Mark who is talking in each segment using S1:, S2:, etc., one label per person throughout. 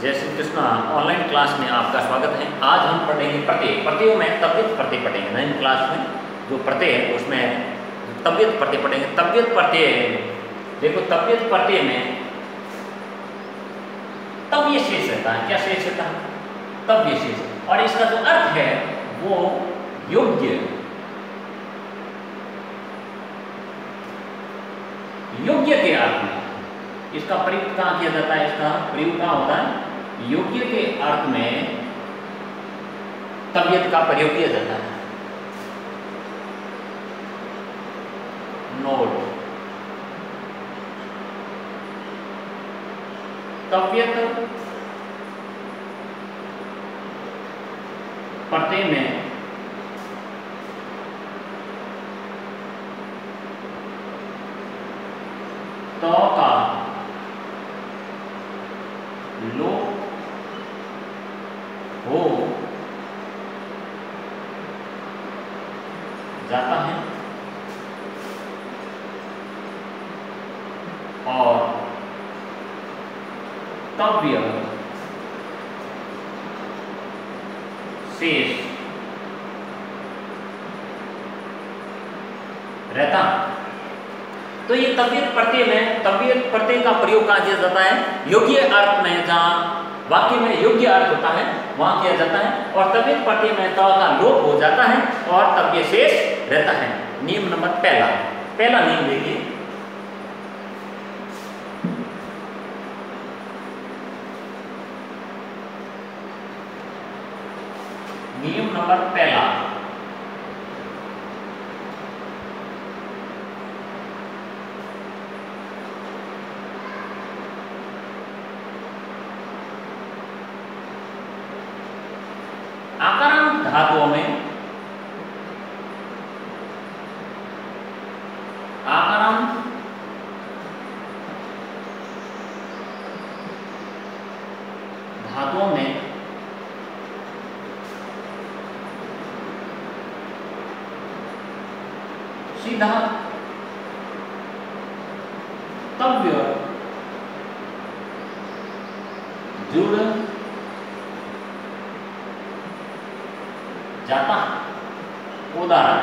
S1: जय Shri Krishna. Online class में आपका स्वागत है। आज हम पढ़ेंगे प्रत्यय। प्रत्ययों में तव्यत प्रत्यय पढ़ेंगे। नई क्लास में जो प्रत्यय है उसमें तव्यत प्रत्यय पढ़ेंगे। तव्यत प्रत्यय देखो, तव्यत प्रत्यय में तव्य शेष रहता है। क्या शेष रहता है? तव्य शेष। और इसका जो अर्थ है वो योग्य के अर्थ में इसका प्रयोग कहाँ किया जाता है? इसका प्रयोग कहाँ होता है? योग्य के अर्थ में तव्यत का प्रयोग किया जाता है। नोट, तव्यत प्रत्यय में तो का लोप हो जाता है और तव्य शेष रहता। तो ये तव्यत प्रत्यय में तव्यत प्रत्यय का प्रयोग कहाँ किया जाता है? योग्य अर्थ में, जहाँ वाक्य में योग्य अर्थ होता है वहां किया जाता है। और तव्यत प्रत्यय में त का लोप हो जाता है और तव्य शेष रहता है। नियम नंबर पहला नियम देखिए। नियम नंबर पहला, आकारांत धातुओं में सीधा तव्य जुड़ जाता है। उदाहरण,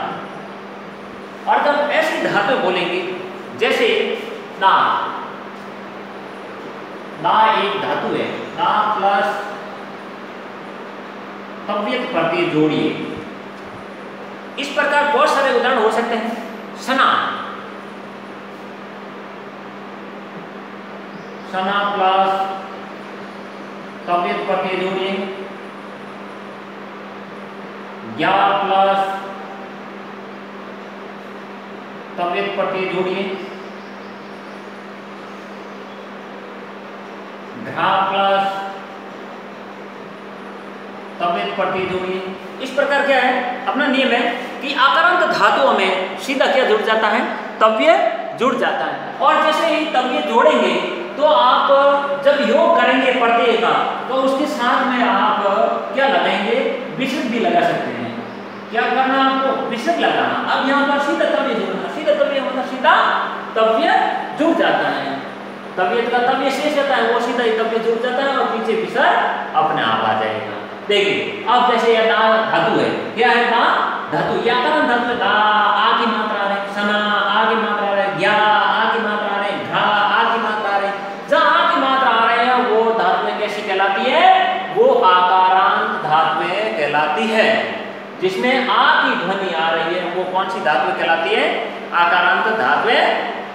S1: और जब ऐसी धातु बोलेंगे जैसे ना, एक धातु है, ना प्लस तव्यत प्रत्यय जोड़िए। इस प्रकार बहुत सारे उदाहरण हो सकते हैं। सना प्लस तव्यत प्रत्यय जोड़िए। ज्ञा प्लस तव्यत प्रत्यय जोड़िए। घा प्लस तव्यत प्रत्यय जोड़िए। इस प्रकार क्या है? अपना नियम है कि आकारांत धातुओं में सीधा क्या जुड़ जाता है? तव्य जुड़ जाता है। और जैसे ही तव्य जोड़ेंगे तो आप जब योग करेंगे प्रत्यय का तो उसके साथ में आप क्या लगाएंगे? विसर्ग भी लगा सकते हैं। क्या करना आपको? विसर्ग लगाना। अब यहाँ पर सीधा तव्य जुड़ना। सीधा तव्य मतलब सीधा तव्य जुड़ जाता है। तव्यत का तव्य शेष रहता है, वो सीधा ही तव्य जुड़ जाता है और पीछे विसर्ग अपने आप आ जाएगा। देखिए, अब जैसे यह दा धातु है, क्या है? दा धातु। या कारण धातु में दा आ की मात्रा आ रही, सना आ की मात्रा आ रही, ज्ञा आ की मात्रा आ रही, घा आ की मात्रा आ रही। जहाँ आ की मात्रा आ रहे हैं वो धातुएं कैसी कहलाती है? वो आकारांत धातुएं कहलाती है। जिसमें आ की ध्वनि आ रही है वो कौन सी धातु कहलाती है? आकारांत धातुएं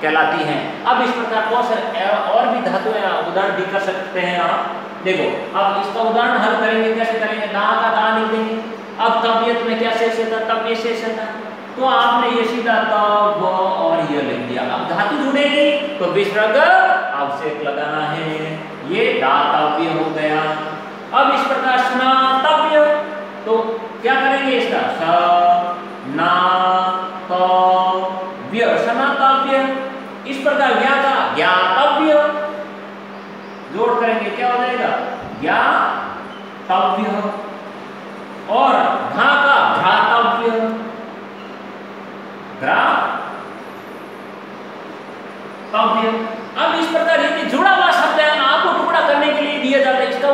S1: कहलाती हैं। अब इस प्रकार बहुत सारे और भी धातुएं उदाहरण भी कर सकते हैं आप। देखो, अब इसका उदाहरण हल करेंगे। कैसे करेंगे? ना का दा लिख देंगे। अब तव्यत में क्या शेष रहता है? तव्य शेष रहता है। तो आपने ये सीधा तव और ये लिख दिया। अब धातु जुड़ेगी तो विसर्ग आवश्यक लगाना है। ये दातव्य हो गया। अब इस प्रकार स्नातव्य, तो क्या करेंगे? इसका स ना तव्य, स्नातव्य। इस प्रकार ज्ञा का ज्ञातव्य जोड़ करेंगे, क्या हो जाएगा? ज्ञातव्य। और घा का घ्रातव्य, घ्रातव्य। अब इस प्रकार ये जुड़ा हुआ शब्द है, आपको टुकड़ा करने के लिए दिया जाता है। इसका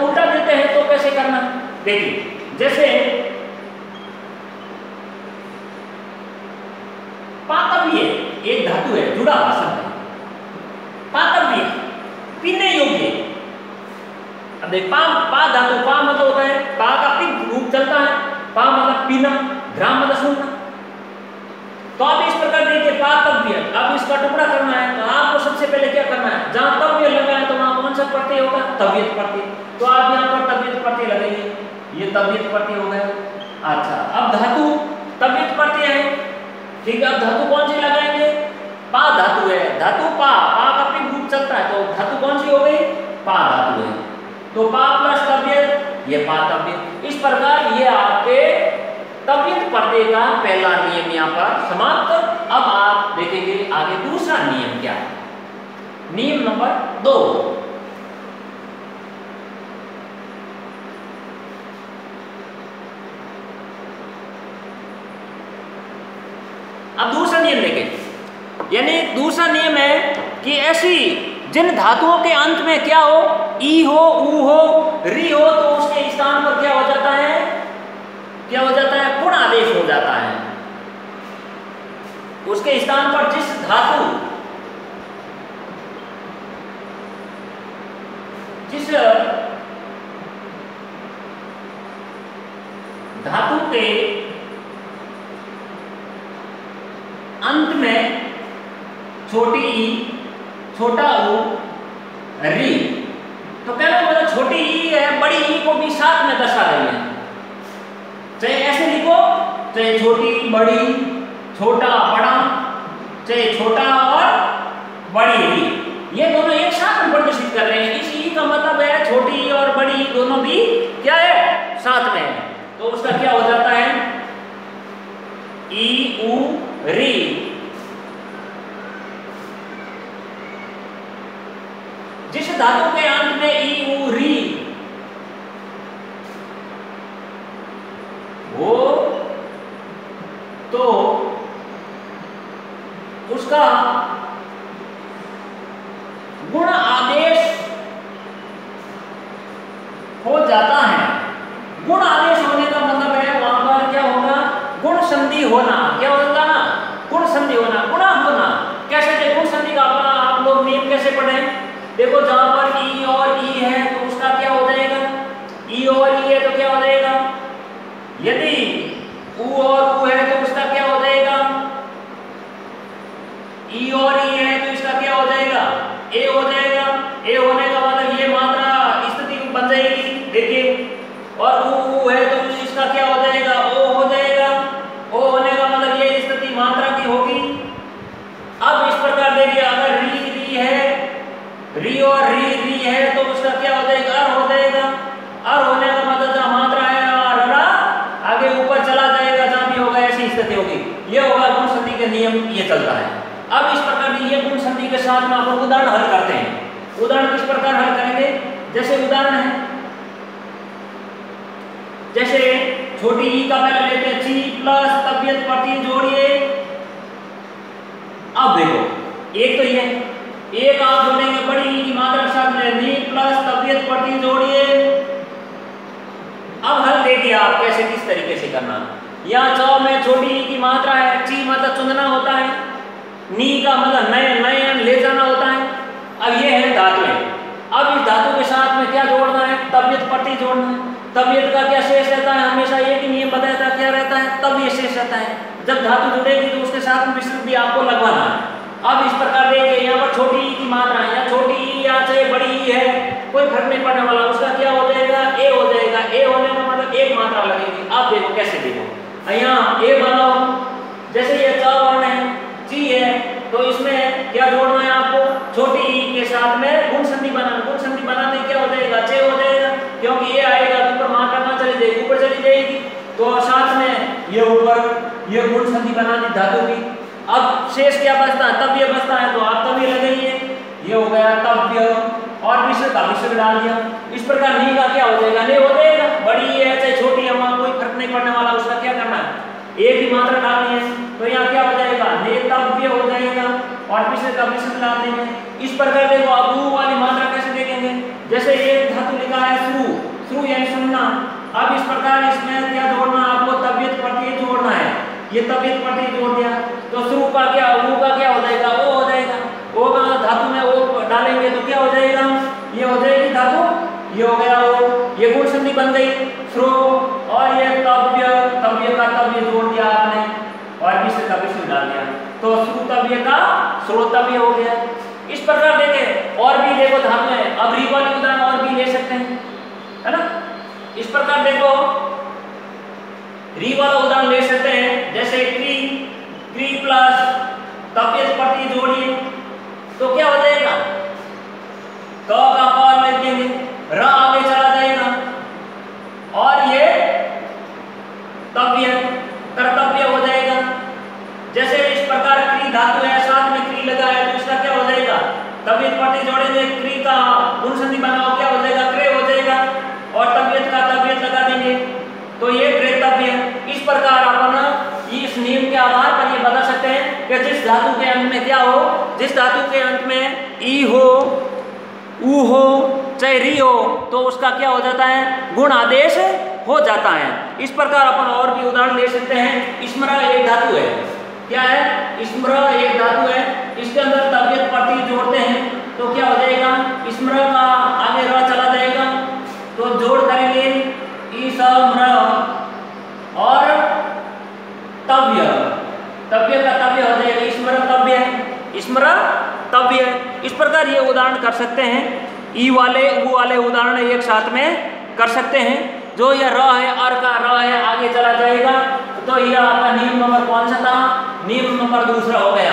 S1: देखिए जैसे पातव्य एक धातु है, जुड़ा हुआ शब्द है, पातव्य पीने योग्य। अब देख पा धातु, पा मतलब होता है, पा का पिन रूप चलता है, पा मतलब पीना, ग्राम मतलब सुनना। तो आप इस प्रकार देखिए पातव्य, अब इसका टुकड़ा करना है तो आपको सबसे पहले क्या करना है, जहां तव्य लगा है तो वहां कौन सा प्रत्यय होगा, तव्यत प्रत्यय। तो आप यहाँ पर तव्यत प्रत्यय लगाइए, ये तव्यत प्रत्यय हो गया। अच्छा अब धातु तव्यत प्रत्यय है, ठीक है। अब धातु कौन सी लगाएंगे, पा धातु है, धातु पा, पा का पिन रूप चलता है तो धातु कौन सी हो गई, पा धातु है। तो पा प्लस तव्यत, ये पातव्य। इस प्रकार ये आपके तव्यत प्रत्यय का पहला नियम यहाँ पर समाप्त। अब आप देखेंगे आगे दूसरा नियम क्या है, नियम नंबर 2। अब दूसरा नियम देखें, यानी दूसरा नियम है कि ऐसी जिन धातुओं के अंत में क्या हो, ई हो, ऊ हो, री हो, तो उसके स्थान पर क्या हो जाता है, क्या हो जाता है, गुण आदेश हो जाता है। उसके स्थान पर जिस धातु, जिस धातु के अंत में छोटी ई, छोटा ऊ, री, तो कहना मतलब छोटी ई है, बड़ी ई को भी साथ में दर्शा रही है। चाहे ऐसे लिखो, चाहे छोटी बड़ी, छोटा बड़ा, चाहे छोटा और बड़ी ई, ये दोनों एक साथ में प्रदर्शित कर रहे हैं। इस ई का मतलब है छोटी ई और बड़ी ई दोनों भी क्या है, साथ में है। तो उसका क्या हो जाता है, ई ऊ री। जिस धातु के अंत में ई ऊ री हो तो उसका गुण आदेश हो जाता है। गुण आदेश होने का मतलब है वहां पर क्या होगा, गुण संधि होना। क्या होगा ना, गुण संधि होना, गुणा होना। कैसे थे गुण संधि का अपना आप लोग नियम कैसे पढ़े, देखो जहां पर ई और ई है तो उसका क्या हो जाएगा, ई और ई है तो क्या हो जाएगा, यदि ऊ और ऊ है तो उसका क्या हो जाएगा, ई और ई है तो इसका क्या हो जाएगा, ए हो जाएगा। ए होने का मतलब ये मात्रा स्थिति बन जाएगी, देखिए। और ऊ है तो इसका क्या हो जाएगा, ओ हो जाएगा। ओ होने का मतलब ये स्थिति मात्रा की होगी। अब इस प्रकार देखिए अगर री री है, री और री री है तो उसका क्या हो जाएगा, अर हो जाएगा। अर होने का मतलब जहां मात्रा है रड़ा आगे ऊपर चला जाएगा, जहां भी होगा ऐसी स्थिति होगी। ये होगा गुण संधि के नियम, ये चलता है। अब इस प्रकार ये गुण संधि के साथ में आप उदाहरण हल करते हैं। उदाहरण किस प्रकार हल करेंगे, जैसे उदाहरण है, जैसे छोटी ई का पहले लेते हैं, ची प्लस तव्यत प्रत्यय जोड़िए। अब देखो एक तो ये, एक आप जोड़ेंगे बड़ी ई की मात्रा के साथ में नी प्लस तव्यत प्रत्यय जोड़िए। अब हल देखिए आप कैसे, किस तरीके से करना। यहाँ चौ में छोटी ई की मात्रा है, ची मतलब चुनना होता है, नी का मतलब नए ले जाना होता है। अब ये है धातुएं, अब इस धातु के साथ में क्या जोड़ना है, तव्यत प्रत्यय जोड़ना है। तव्यत का क्या शेष रहता है, हमेशा एक ही नियम बताया था, क्या रहता है, तव्य शेष रहता है। जब धातु जुड़ेगी तो उसके साथ में विसर्ग भी आपको लगवाना है। अब इस प्रकार देखिए यहाँ पर छोटी ई की मात्रा है, या छोटी ई या चाहे बड़ी ई है, कोई फर्क नहीं पड़ने वाला, उसका क्या हो जाएगा, ए हो जाएगा। ए होने का मतलब एक मात्रा लगेगी। आप देखो कैसे, देखो यहाँ ए बनाओ, जैसे ये च वर्ण है, ची है, तो इसमें क्या जोड़ना है आपको, छोटी ई के साथ में गुण संधि बनाना। गुण संधि बनाते क्या हो जाएगा, चे हो जाएगा, क्योंकि ये आएगा तो ऊपर मात्रा कहाँ चली जाएगी, ऊपर चली जाएगी। तो साथ में ये ऊपर ये गुण संधि बना दी धातु की। अब शेष क्या बचता है, तव्य बचता है, तो आप तव्य लगाइए, ये हो गया तव्य, और विसर्ग का विसर्ग डाल दिया। इस प्रकार नी का क्या हो जाएगा, ने हो जाएगा। बड़ी है चाहे छोटी है, वहां कोई फर्क नहीं पड़ने वाला, उसका क्या करना है, एक ही मात्रा डालनी है। तो यहाँ क्या हो जाएगा, नेतव्य हो जाएगा, और विसर्ग का विसर्ग डाल देंगे। इस प्रकार देखो अब ऊ वाली मात्रा कैसे देखेंगे, जैसे ये धातु लिखा है श्रु, श्रु यानी सुनना, अब इस प्रकार इसमें क्या जोड़ना है आपको, तबियत प्रत्यय जोड़ना है। ये तबियत प्रत्यय जोड़ दिया तो शुरू का क्या, ऊ का क्या हो जाएगा, ओ हो जाएगा। ओ का धातु में ओ डालेंगे तो क्या हो जाएगा, ये हो जाएगी धातु, ये हो गया ओ, ये गुण संधि बन गई श्रो, और ये तव्य, तव्य का तव्य जोड़ दिया आपने और भी से तव्य से डाल दिया तो श्रुतव्य का श्रोतव्य हो गया। इस प्रकार देखें और भी देखो धातु है। अब री वाली उदाहरण और भी ले सकते हैं, है ना। इस प्रकार देखो री वाला उदाहरण ले सकते हैं, जैसे क्री, क्री प्लस तव्य प्रत्यय जोड़िए तो क्या हो जाएगा, क का क लिख देंगे, र आगे चला जाएगा और ये तव्य कर्तव्य हो जाएगा। जैसे इस प्रकार क्री धातु है, साथ में क्री लगा है तो इसका क्या हो जाएगा, तव्य प्रत्यय जोड़ेंगे, क्री का गुण संधि बनाओ क्या हो जाएगा, क्रे हो जाएगा और तव्यत का तव्यत लगा देंगे तो ये क्रेतव्य। इस प्रकार अपन इस नियम के आधार पर ये बता सकते हैं कि जिस धातु के अंत में क्या हो, जिस धातु के अंत में ई हो, ऊ हो, चाहे री हो तो उसका क्या हो जाता है, गुण आदेश हो जाता है। इस प्रकार अपन और भी उदाहरण ले सकते हैं। स्मरा एक धातु है, क्या है, स्मरा एक धातु है, इसके अंदर तव्यत प्रत्यय जोड़ते हैं तो क्या हो जाएगा, स्मरा का आगे र चला जाएगा तो जोड़ करेंगे ईसम्र और तव्य, तव्य का तव्य हो जाएगा स्मरतव्य, स्मरतव्य। इस प्रकार ये उदाहरण कर सकते हैं, ई वाले ऊ वाले उदाहरण एक साथ में कर सकते हैं। जो ये र है, अर का र है आगे चला जाएगा तो ये आपका नियम नंबर कौन सा था, नियम नंबर दूसरा हो गया।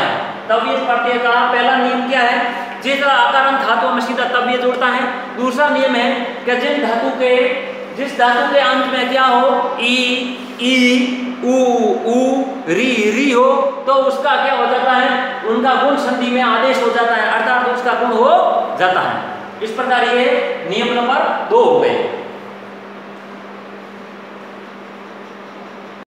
S1: तव्यत प्रत्यय का पहला नियम क्या है, जिस आकारांत धातु में सीधा तव्य जुड़ता है। दूसरा नियम है कि जिस धातु के अंत में क्या हो, ई, ऊ, री हो तो उसका क्या हो जाता है, उनका गुण संधि में आदेश हो जाता है, अर्थात उसका गुण हो जाता है। इस प्रकार ये नियम नंबर 2 हो गए।